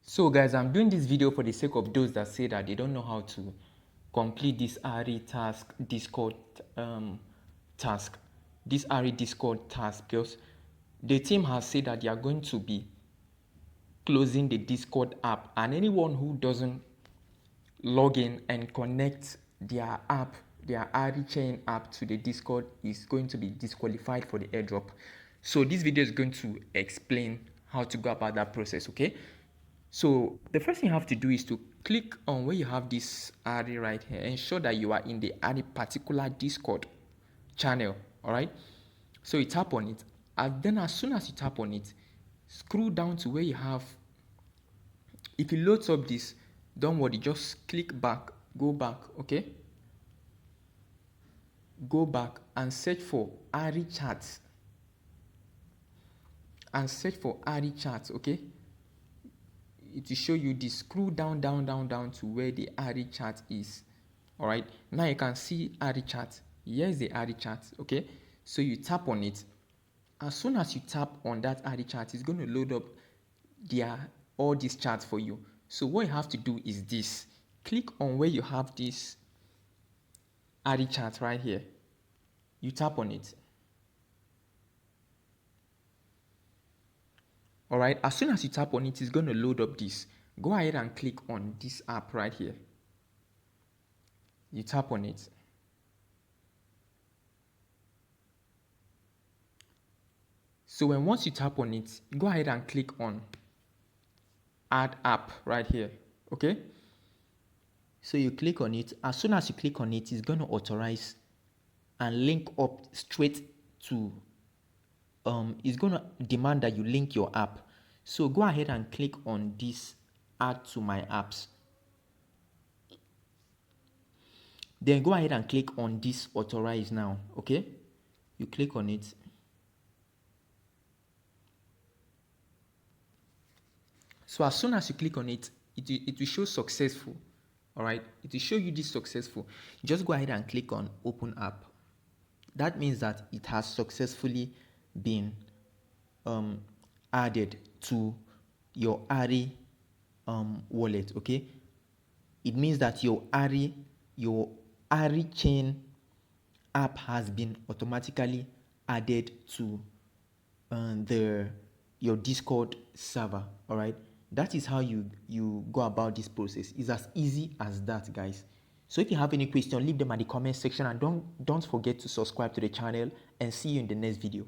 So guys, I'm doing this video for the sake of those that say that they don't know how to complete this RE task Discord task. This RE Discord task, because the team has said that they are going to be closing the Discord app, and anyone who doesn't log in and connect their app, their Arichain app to the Discord is going to be disqualified for the airdrop. So this video is going to explain how to go about that process, okay? So the first thing you have to do is to click on where you have this Ari right here. Ensure that you are in the Ari particular Discord channel, all right? So you tap on it, and then as soon as you tap on it, scroll down to where you have, if it loads up this, don't worry, just click back, go back, okay? Go back and search for Ari chats. And search for Ari chats, okay? It will show you this. Scroll down to where the Ari chat is. All right. Now you can see Ari chat. Here's the Ari chat, okay? So you tap on it. As soon as you tap on that Ari chat, it's going to load up all these chats for you. So what you have to do is this. Click on where you have this Ari chat right here. You tap on it. All right, as soon as you tap on it, it's going to load up this. Go ahead and click on this app right here. You tap on it. So once you tap on it, go ahead and click on add app right here, okay? So you click on it. As soon as you click on it, it's going to authorize and link up straight to, it's going to demand that you link your app. So go ahead and click on this add to my apps. Then go ahead and click on this authorize now, okay? You click on it. So as soon as you click on it, it will show successful, all right? It will show you this successful. Just go ahead and click on open app. That means that it has successfully been added to your Ari wallet, okay? It means that your Arichain app has been automatically added to your Discord server, all right? That is how you go about this process. It's as easy as that, guys. So if you have any question, leave them at the comment section, and don't forget to subscribe to the channel, and see you in the next video.